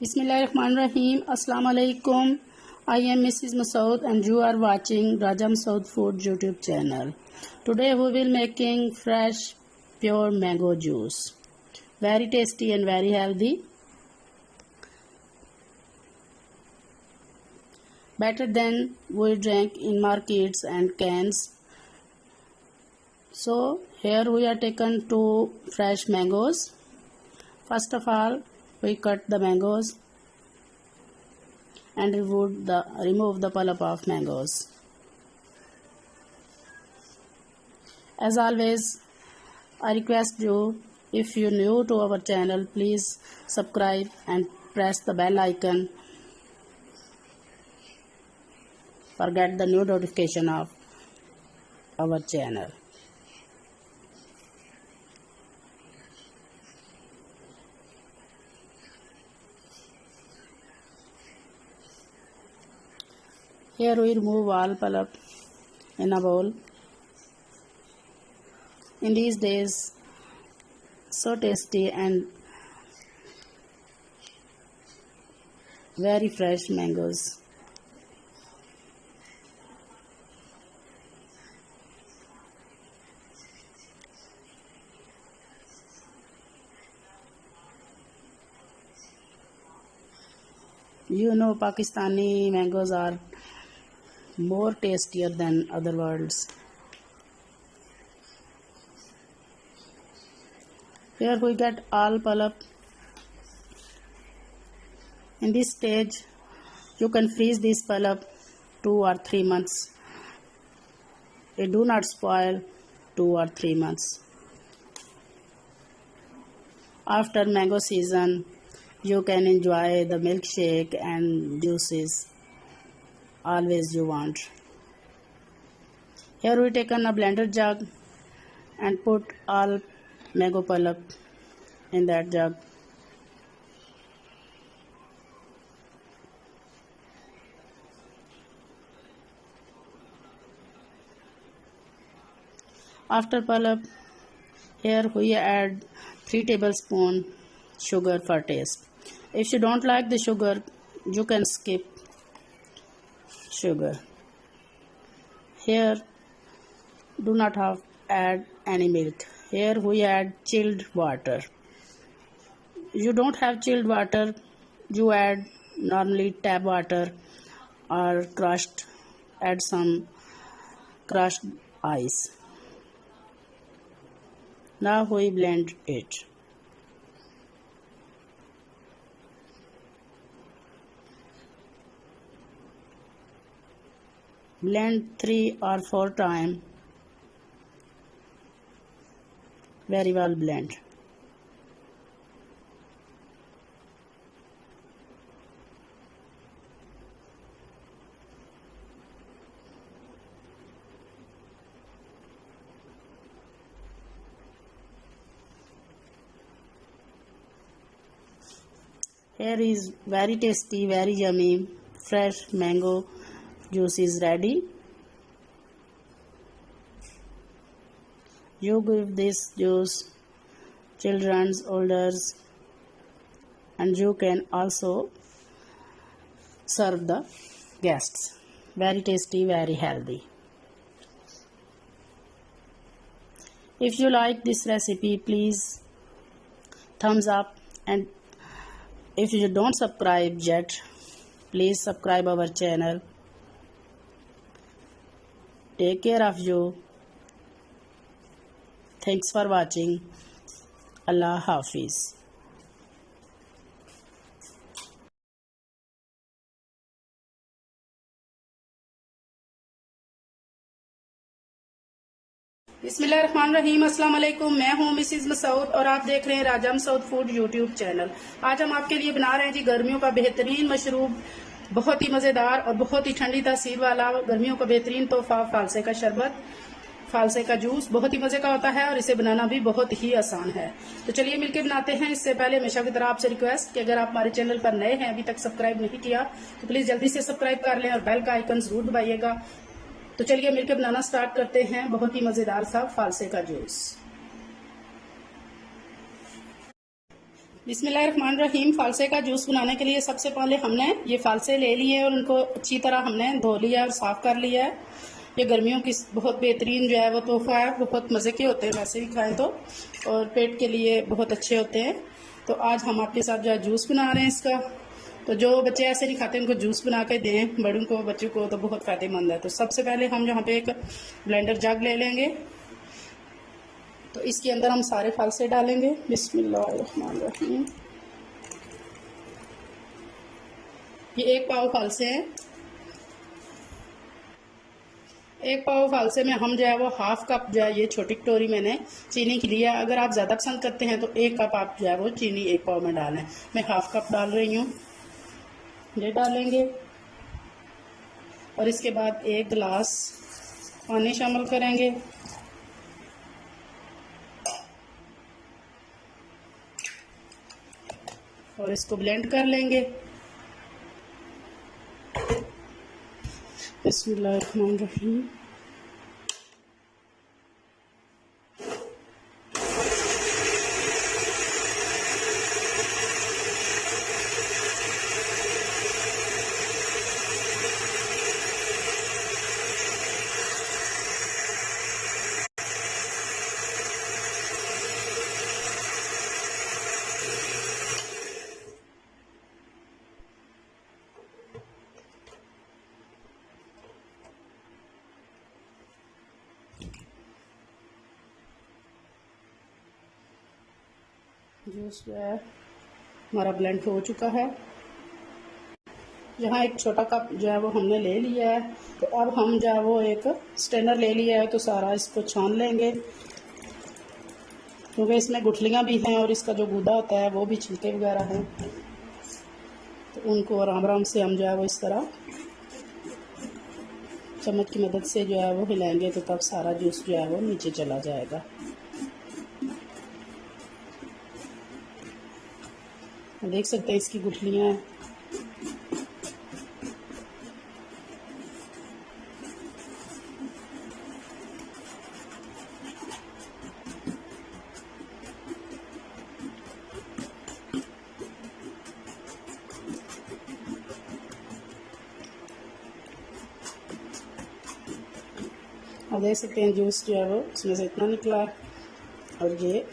Bismillahirrahmanirrahim. Assalamu alaikum. I am Mrs. Masoud and you are watching Raja Masoud Food YouTube channel. Today we will making fresh pure mango juice. Very tasty and very healthy. Better than we drink in markets and cans. So here we are taken 2 fresh mangoes. First of all, we cut the mangoes and remove the pulp of mangoes. As always, I request you, if you new to our channel, please subscribe and press the bell icon for get the new notification of our channel. Here we remove all pulp in a bowl. In these days, so tasty and very fresh mangoes. You know, Pakistani mangoes are more tastier than other worlds. Here we get all pulp. In this stage, you can freeze this pulp 2 or 3 months. It do not spoil 2 or 3 months. After mango season, you can enjoy the milkshake and juices always you want. Here we taken a blender jug and put all mango pulp in that jug. After pulp, here we add 3 tablespoons sugar for taste. If you don't like the sugar, you can skip sugar. Here do not have add any milk. Here we add chilled water. You don't have chilled water, you add normally tap water or add some crushed ice. Now we blend it. Blend 3 or 4 times. Very well blend. Here is very tasty, very yummy, fresh mango juice is ready. You give this juice children's, elders, and you can also serve the guests. Very tasty, very healthy. If you like this recipe, please thumbs up, and if you don't subscribe yet, please subscribe our channel. Take care of you. Thanks for watching. Allah Hafiz. बिस्मिल्लाहिर्रहमानिर्रहीम। अस्सलाम वालेकुम। मैं हूं Mrs Masood और आप देख रहे हैं राजा मसूद फूड यूट्यूब चैनल। आज हम आपके लिए बना रहे हैं जी गर्मियों का बेहतरीन मशरूब, बहुत ही मजेदार और बहुत ही ठंडी तासीर वाला गर्मियों का बेहतरीन तोहफा, फालसे का शरबत, फालसे का जूस। बहुत ही मजे का होता है और इसे बनाना भी बहुत ही आसान है। तो चलिए मिलकर बनाते हैं। इससे पहले हमेशा की तरह आपसे रिक्वेस्ट कि अगर आप हमारे चैनल पर नए हैं, अभी तक सब्सक्राइब नहीं किया, तो प्लीज जल्दी से सब्सक्राइब कर लें और बेल का आइकन जरूर दबाइएगा। तो चलिए मिलकर बनाना स्टार्ट करते हैं बहुत ही मजेदार सा फालसे का जूस। बिस्मिल्लाहिर्रहमानिर्रहीम। फालसे का जूस बनाने के लिए सबसे पहले हमने ये फालसे ले लिए और उनको अच्छी तरह हमने धो लिया और साफ़ कर लिया है। ये गर्मियों की बहुत बेहतरीन जो है वो तोहफ़ा है, बहुत मज़े के होते हैं वैसे भी खाएं तो, और पेट के लिए बहुत अच्छे होते हैं। तो आज हम आपके साथ जो है जूस बना रहे हैं इसका। तो जो बच्चे ऐसे नहीं खाते उनको जूस बना के दें, बड़ों को बच्चों को, तो बहुत फ़ायदेमंद है। तो सबसे पहले हम यहाँ पे एक ब्लेंडर जग ले लेंगे। तो इसके अंदर हम सारे फालसे डालेंगे। बिस्मिल्लाहिर्रहमानिर्रहीम। ये 1 पाव फालसे हैं। 1 पाव फालसे में हम जो है वो हाफ कप जो है ये छोटी कटोरी मैंने चीनी की लिया। अगर आप ज़्यादा पसंद करते हैं तो 1 कप आप जो है वो चीनी 1 पाव में डालें। मैं हाफ कप डाल रही हूँ, ये डालेंगे। और इसके बाद 1 गिलास पानी शामिल करेंगे। और इसको ब्लेंड कर लेंगे। बिस्मिल्लाहिर्रहमानिर्रहीम। जूस जो है हमारा ब्लेंड हो चुका है। यहाँ एक छोटा कप जो है वो हमने ले लिया है। तो अब हम जो है वो एक स्ट्रेनर ले लिया है, तो सारा इसको छान लेंगे, क्योंकि इसमें गुठलियाँ भी हैं और इसका जो गूदा होता है वो भी छिलके वगैरह हैं। तो उनको आराम आराम से हम जो है वो इस तरह चम्मच की मदद से जो है वो हिलाएंगे, तो तब सारा जूस जो है वो नीचे चला जाएगा। देख सकते हैं इसकी गुठलियाँ हैं। और देख सकते हैं जूस जो है वो इसमें से इतना निकला है, और ये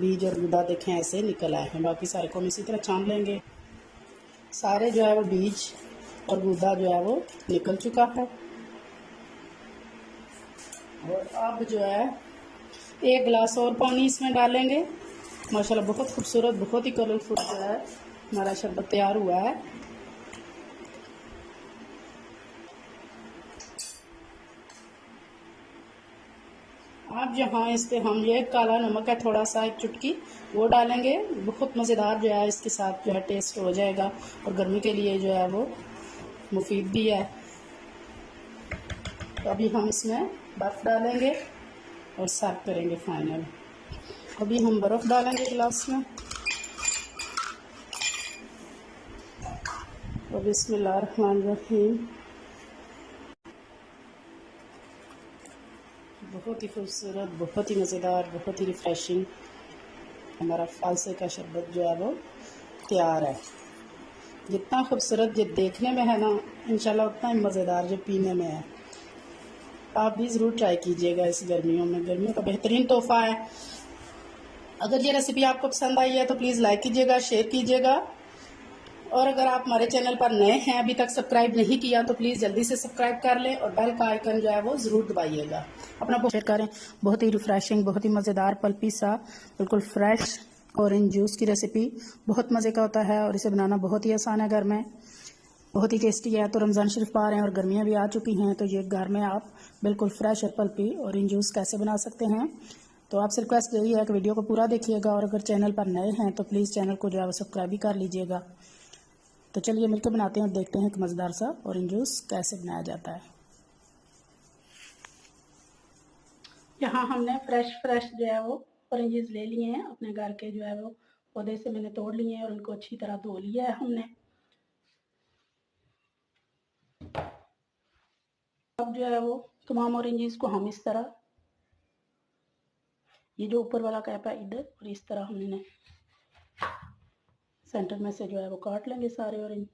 बीज और गुदा देखें ऐसे निकल आए हैं। बाकी सारे को हम इसी तरह छान लेंगे। सारे जो है वो बीज और गुदा जो है वो निकल चुका है। और अब जो है 1 गिलास और पानी इसमें डालेंगे। माशाल्लाह बहुत खूबसूरत, बहुत ही कलरफुल जो है हमारा शरबत तैयार हुआ है। अब यहाँ इस पे हम ये काला नमक है थोड़ा सा, 1 चुटकी वो डालेंगे। बहुत मज़ेदार जो है इसके साथ जो है टेस्ट हो जाएगा, और गर्मी के लिए जो है वो मुफीद भी है। तो अभी हम इसमें बर्फ़ डालेंगे और सर्व करेंगे फाइनल। अभी हम बर्फ़ डालेंगे गिलास में। और बिस्मिल्लाहिर्रहमानिर्रहीम। बहुत ही खूबसूरत, बहुत ही मज़ेदार, बहुत ही रिफ़्रेशिंग हमारा फालसे का शरबत जो है वो तैयार है। जितना खूबसूरत ये देखने में है ना, इंशाल्लाह उतना ही मज़ेदार जो पीने में है। आप भी ज़रूर ट्राई कीजिएगा इस गर्मियों में। गर्मियों का बेहतरीन तोहफ़ा है। अगर ये रेसिपी आपको पसंद आई है तो प्लीज़ लाइक कीजिएगा, शेयर कीजिएगा। और अगर आप हमारे चैनल पर नए हैं, अभी तक सब्सक्राइब नहीं किया, तो प्लीज़ जल्दी से सब्सक्राइब कर लें और बेल का आइकन जो है वो ज़रूर दबाइएगा। अपना शेयर करें। बहुत ही रिफ़्रेशिंग, बहुत ही मज़ेदार, पल्पी सा, बिल्कुल फ्रेश ऑरेंज जूस की रेसिपी बहुत मज़े का होता है, और इसे बनाना बहुत ही आसान है घर में, बहुत ही टेस्टी है। तो रमज़ान शरीफ आ रहे हैं और गर्मियाँ भी आ चुकी हैं, तो ये घर में आप बिल्कुल फ्रेश और पल्पी ऑरेंज जूस कैसे बना सकते हैं। तो आपसे रिक्वेस्ट यही है कि वीडियो को पूरा देखिएगा, और अगर चैनल पर नए हैं तो प्लीज़ चैनल को जो है सब्सक्राइब भी कर लीजिएगा। तो चलिए मिलकर बनाते हैं और देखते हैं कि मज़ेदार सा ऑरेंज जूस कैसे बनाया जाता है। यहाँ हमने फ्रेश जो है वो ऑरेंजेस ले लिए हैं, अपने घर के जो है वो पौधे से मैंने तोड़ लिए हैं, और उनको अच्छी तरह धो लिया है हमने। अब जो है वो तमाम ऑरेंजेस को हम इस तरह, ये जो ऊपर वाला कैप है इधर, और इस तरह हमने सेंटर में से जो है वो काट लेंगे सारे ऑरेंज।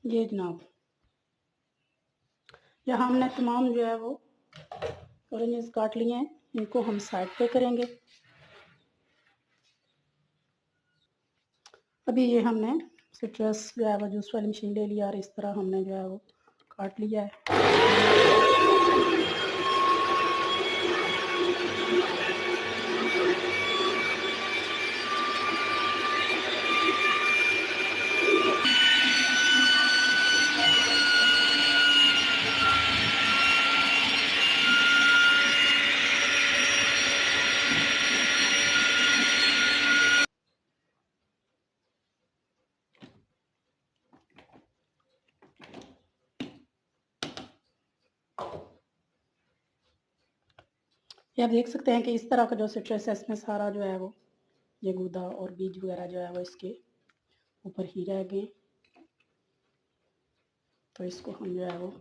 ये जनाब यहाँ हमने तमाम जो है वो ऑरेंजेस काट लिए हैं, इनको हम साइड पे करेंगे। अभी ये हमने सिट्रस जो है वो जूस वाली मशीन ले लिया और इस तरह हमने जो है वो काट लिया है। ये आप देख सकते हैं कि इस तरह का जो सिट्रस है इसमें सारा जो है वो ये गूदा और बीज वगैरह जो है वो इसके ऊपर ही रह गए। तो इसको हम जो है वो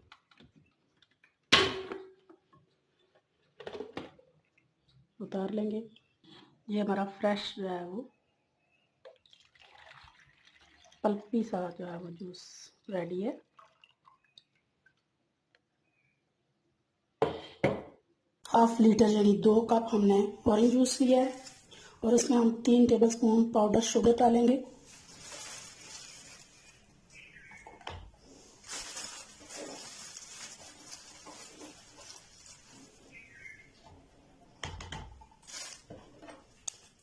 उतार लेंगे। ये हमारा फ्रेश जो है वो पल्पी सा जो है वो जूस रेडी है। हाफ लीटर यानी 2 कप हमने ऑरेंज जूस लिया है और इसमें हम 3 टेबलस्पून पाउडर शुगर डालेंगे।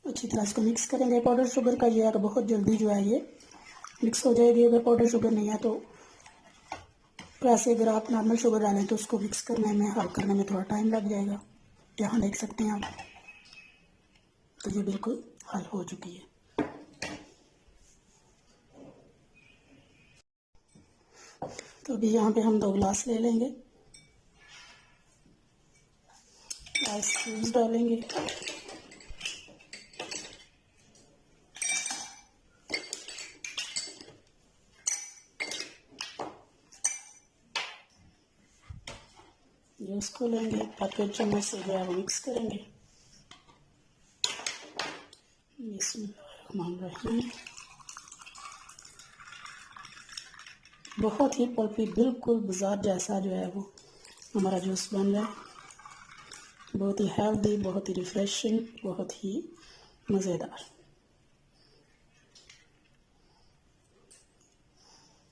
अच्छी तरह इसको मिक्स करेंगे। पाउडर शुगर का ये है कि बहुत जल्दी जो है ये मिक्स हो जाएगी। अगर पाउडर शुगर नहीं है तो वैसे अगर आप नॉर्मल शुगर डालें तो उसको मिक्स करने में हल करने में थोड़ा टाइम लग जाएगा। यहाँ देख सकते हैं आप, तो ये बिल्कुल हल हो चुकी है। तो अभी यहाँ पे हम 2 गिलास ले लेंगे, आइस क्यूब्स डालेंगे, जूस को लेंगे, फिर चम्मच से जो है वो मिक्स करेंगे। बिस्मिल्लाहिर्रहमानिर्रहीम। बहुत ही पल्पी, बिल्कुल बाजार जैसा जो है वो हमारा जूस बन रहा है। बहुत ही हेल्दी, बहुत ही रिफ्रेशिंग, बहुत ही मज़ेदार।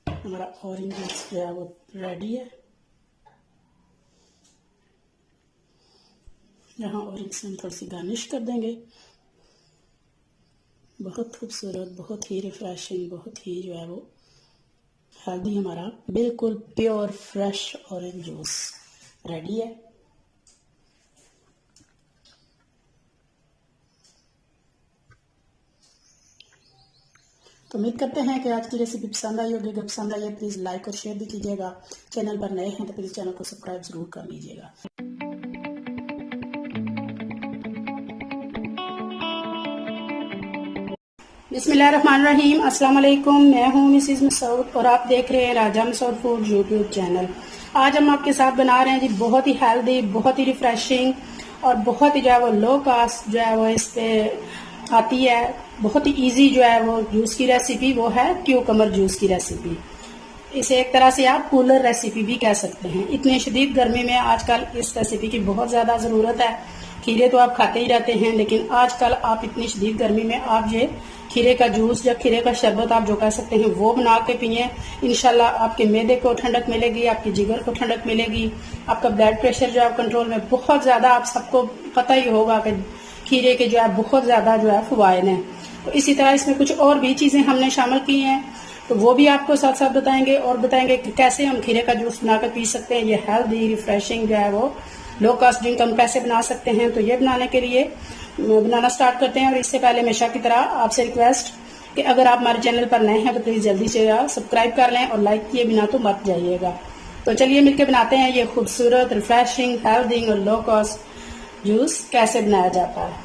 हमारा ऑरेंज जूस जो है वो रेडी है। यहाँ ऑरेंज से हम थोड़ी सी गार्निश कर देंगे। बहुत खूबसूरत, बहुत ही रिफ्रेशिंग, बहुत ही जो है वो हेल्दी हमारा बिल्कुल pure fresh orange juice ready है। तो उम्मीद करते हैं कि आज की रेसिपी पसंद आई होगी। अगर पसंद आई है प्लीज़ लाइक और शेयर भी कीजिएगा। चैनल पर नए हैं तो प्लीज़ चैनल को सब्सक्राइब ज़रूर कर लीजिएगा। बिस्मिल्लाहिर्रहमानिर्रहीम। अस्सलाम वालेकुम। मैं हूँ मिसिज मसूद और आप देख रहे हैं राजा मसूद फूड यूट्यूब चैनल। आज हम आपके साथ बना रहे हैं जी बहुत ही हेल्दी, बहुत ही रिफ्रेशिंग और बहुत ही जो है वो लो कास्ट जो है वो इस पे आती है। बहुत ही इजी जो है वो जूस की रेसिपी वो है क्यूकम्बर जूस की रेसिपी। इसे एक तरह से आप कूलर रेसिपी भी कह सकते हैं। इतनी शदीद गर्मी में आजकल इस रेसिपी की बहुत ज़्यादा ज़रूरत है। खीरे तो आप खाते ही रहते हैं, लेकिन आजकल आप इतनी शदीद गर्मी में आप ये खीरे का जूस या खीरे का शरबत आप जो कह सकते हैं वो बना के पिए। इंशाल्लाह आपके मैदे को ठंडक मिलेगी, आपकी जिगर को ठंडक मिलेगी, आपका ब्लड प्रेशर जो है कंट्रोल में। बहुत ज़्यादा आप सबको पता ही होगा कि खीरे के जो है बहुत ज़्यादा जो है फवायद हैं। तो इसी तरह इसमें कुछ और भी चीज़ें हमने शामिल की हैं, तो वो भी आपको साथ साथ बताएंगे और बताएंगे कि कैसे हम खीरे का जूस बनाकर पी सकते हैं। ये हेल्दी रिफ्रेशिंग जो है वो लो कास्ट ड्रिंक हम कैसे बना सकते हैं। तो ये बनाने के लिए बनाना स्टार्ट करते हैं। और इससे पहले हमेशा की तरह आपसे रिक्वेस्ट कि अगर आप हमारे चैनल पर नए हैं तो प्लीज़ जल्दी से सब्सक्राइब कर लें और लाइक किए बिना तो मत जाइएगा। तो चलिए मिलकर बनाते हैं ये खूबसूरत, रिफ्रेशिंग, हेल्दी और लो कॉस्ट जूस कैसे बनाया जाता है।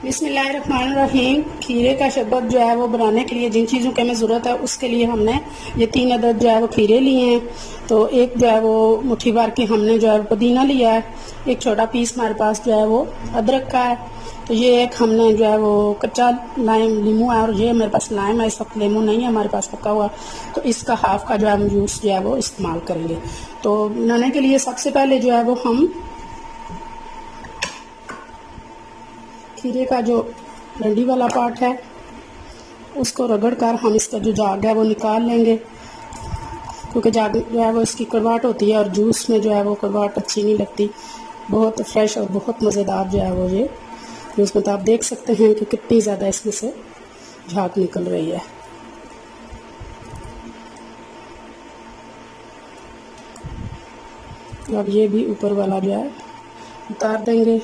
बिस्मिल्लाहिर्रहमानिर्रहीम। खीरे का शरबत जो है वो बनाने के लिए जिन चीज़ों की हमें ज़रूरत है उसके लिए हमने ये 3 अदद जो है वो खीरे लिए हैं। तो एक जो है वो मुट्ठी भर के हमने जो है पुदीना लिया है। एक छोटा पीस हमारे पास जो है वो अदरक का है। तो ये एक हमने जो है वो कच्चा नींबू है और ये मेरे पास लाइम है, इस वक्त नींबू नहीं है हमारे पास पका हुआ। तो इसका हाफ का जो है हम जूस जो है वो इस्तेमाल करेंगे। तो बनाने के लिए सबसे पहले जो है वो हम खीरे का जो डंडी वाला पार्ट है उसको रगड़ कर हम इसका जो जाग है वो निकाल लेंगे, क्योंकि जाग जो है वो इसकी कड़वाहट होती है और जूस में जो है वो कड़वाहट अच्छी नहीं लगती। बहुत फ्रेश और बहुत मज़ेदार जो है वो ये जूस में, तो आप देख सकते हैं कि कितनी ज़्यादा इसमें से झाग निकल रही है। अब ये भी ऊपर वाला जो है उतार देंगे।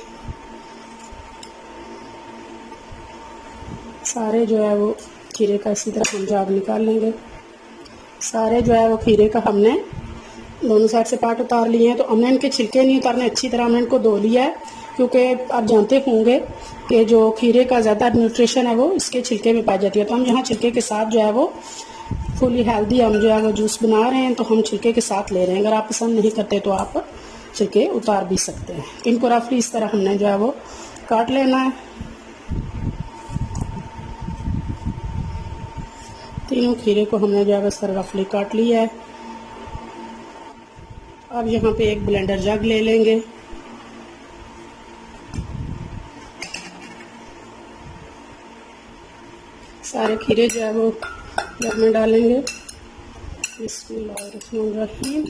सारे जो है वो खीरे का इसी तरह हम झाग निकाल लेंगे। सारे जो है वो खीरे का हमने दोनों साइड से पार्ट उतार लिए हैं। तो हमने इनके छिलके नहीं उतारने, अच्छी तरह हमने इनको धो लिया है, क्योंकि आप जानते होंगे कि जो खीरे का ज़्यादा न्यूट्रिशन है वो इसके छिलके में पाई जाती है। तो हम यहाँ छिलके के साथ जो है वो फुली हेल्दी हम जो है वो जूस बना रहे हैं, तो हम छिलके के साथ ले रहे हैं। अगर आप पसंद नहीं करते तो आप छिलके उतार भी सकते हैं। इनको रफली इस तरह हमने जो है वो काट लेना है। तीनों खीरे को हमने जो है सर रफली काट लिया है। अब यहाँ पे एक ब्लेंडर जग ले लेंगे। सारे खीरे जो है वो जग में डालेंगे। बिस्मिल्लाहिर्रहमानिर्रहीम।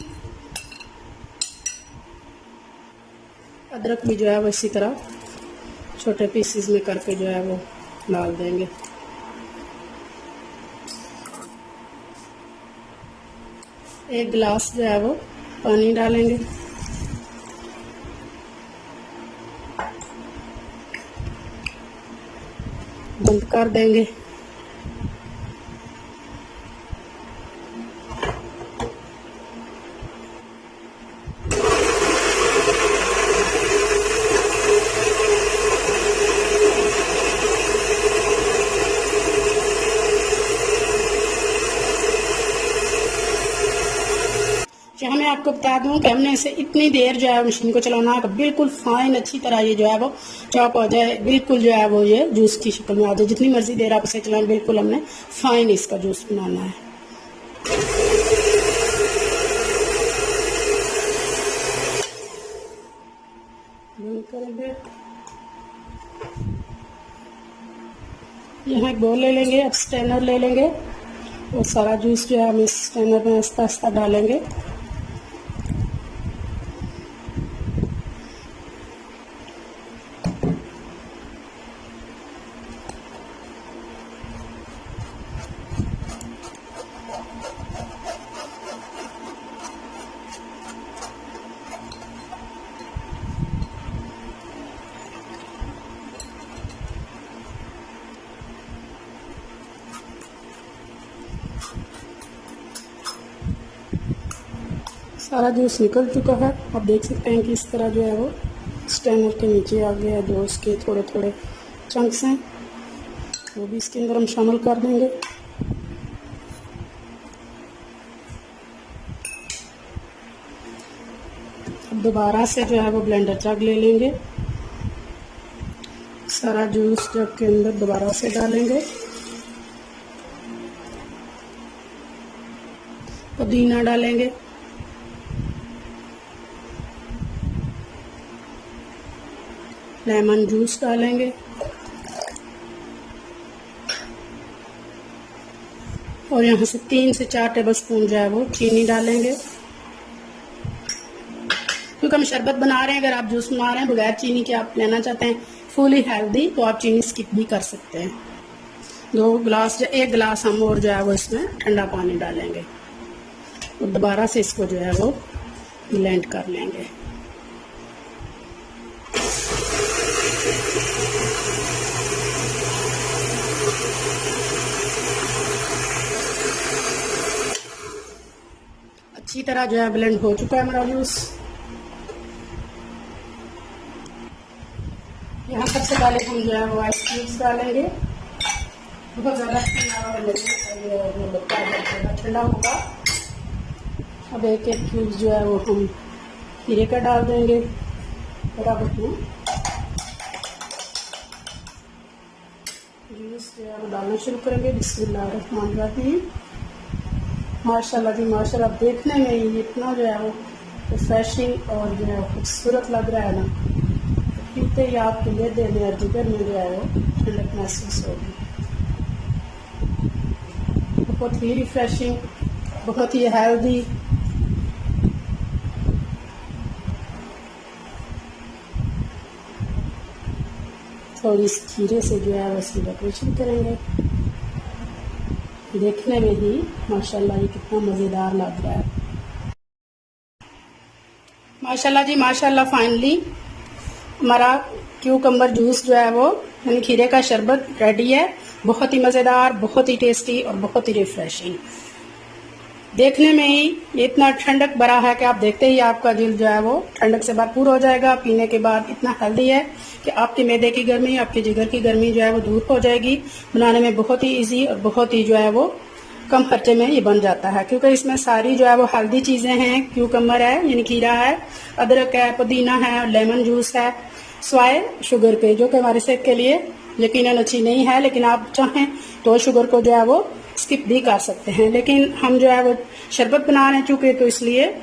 अदरक भी जो है वो इसी तरह छोटे पीसेस में करके जो है वो डाल देंगे। एक गिलास जो है वो पानी डालेंगे। बंद कर देंगे। यहाँ मैं आपको बता दूं कि हमने इसे इतनी देर जो है मशीन को चलाना है, बिल्कुल फाइन अच्छी तरह ये जो है वो चॉप हो जाए, बिल्कुल जो है वो ये जूस की शक्ल में आ जाए। जितनी मर्जी देर आप इसे चलाएं, बिल्कुल हमने फाइन इसका जूस बनाना है। यहाँ एक बोल ले लेंगे, अब स्ट्रेनर ले लेंगे और सारा जूस जो है हम इस स्ट्रेनर में आस्ता आस्ता डालेंगे। सारा जूस निकल चुका है। आप देख सकते हैं कि इस तरह जो है वो स्ट्रेनर के नीचे आ गया है। जो उसके थोड़े थोड़े चंक्स हैं वो भी इसके अंदर हम शामिल कर देंगे। अब दोबारा से जो है वो ब्लेंडर जग ले लेंगे। सारा जूस जग के अंदर दोबारा से डालेंगे। पुदीना डालेंगे, लेमन जूस डालेंगे और यहाँ से 3 से 4 टेबलस्पून जो है वो चीनी डालेंगे। क्योंकि हम शरबत बना रहे हैं, अगर आप जूस बना रहे हैं बगैर चीनी के आप लेना चाहते हैं फुली हेल्दी, तो आप चीनी स्किप भी कर सकते हैं। 1 गिलास हम और जो है वो इसमें ठंडा पानी डालेंगे और दोबारा से इसको जो है वो ब्लेंड कर लेंगे। अच्छी तरह जो है ब्लेंड हो चुका है हमारा जूस। यहाँ सबसे पहले हम जो है वो आइस क्यूब्स डालेंगे। बहुत ज़्यादा ठंडा होगा। अब एक एक क्यूब्स जो है वो हम खीरे का डाल देंगे बराबर में। जूस जो है वो डालना शुरू करेंगे। बिस्मिल्लाहिर्रहमानिर्रहीम। माशाल्लाह जी माशाल्लाह, देखने में ही इतना जो है वो रिफ्रेशिंग और जो है खूबसूरत लग रहा है ना, पीते ही आपके लेदे में और जिगर में जो है वो ठंडक महसूस होगी। बहुत ही रिफ्रेशिंग, बहुत ही हेल्दी। थोड़ी इस खीरे से जो है उसकी डेकोरेशन करेंगे। देखने में ही माशाल्लाह ये कितना मज़ेदार लग रहा है। माशाल्लाह जी माशाल्लाह, फाइनली हमारा क्यूकम्बर जूस जो है वो यानी खीरे का शरबत रेडी है। बहुत ही मज़ेदार, बहुत ही टेस्टी और बहुत ही रिफ्रेशिंग। देखने में ही ये इतना ठंडक भरा है कि आप देखते ही आपका दिल जो है वो ठंडक से भरपूर हो जाएगा। पीने के बाद इतना हेल्दी है कि आपके मैदे की गर्मी, आपके जिगर की गर्मी जो है वो दूर हो जाएगी। बनाने में बहुत ही इजी और बहुत ही जो है वो कम खर्चे में ये बन जाता है, क्योंकि इसमें सारी जो है वो हेल्दी चीज़ें हैं। क्यूकम्बर है यानी खीरा है, अदरक है, पुदीना है, लेमन जूस है, स्वाय शुगर पे जो कि हमारे सेहत के लिए यकीनन अच्छी नहीं है, लेकिन आप चाहें तो शुगर को जो है वो स्किप भी कर सकते हैं। लेकिन हम जो है वो शरबत बना रहे हैं चूँकि, तो इसलिए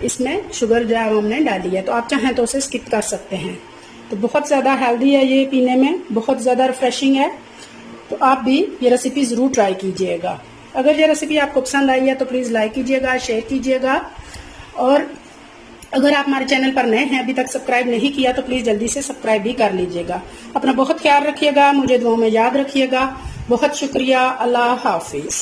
इसमें शुगर जो है वो हमने डाली है, तो आप चाहें तो उसे स्किप कर सकते हैं। तो बहुत ज़्यादा हेल्दी है ये, पीने में बहुत ज़्यादा रिफ्रेशिंग है। तो आप भी ये रेसिपी ज़रूर ट्राई कीजिएगा। अगर ये रेसिपी आपको पसंद आई है तो प्लीज़ लाइक कीजिएगा, शेयर कीजिएगा, और अगर आप हमारे चैनल पर नए हैं, अभी तक सब्सक्राइब नहीं किया, तो प्लीज़ जल्दी से सब्सक्राइब भी कर लीजिएगा। अपना बहुत ख्याल रखिएगा, मुझे दुआ में याद रखिएगा। बहुत शुक्रिया। अल्लाह हाफिज़।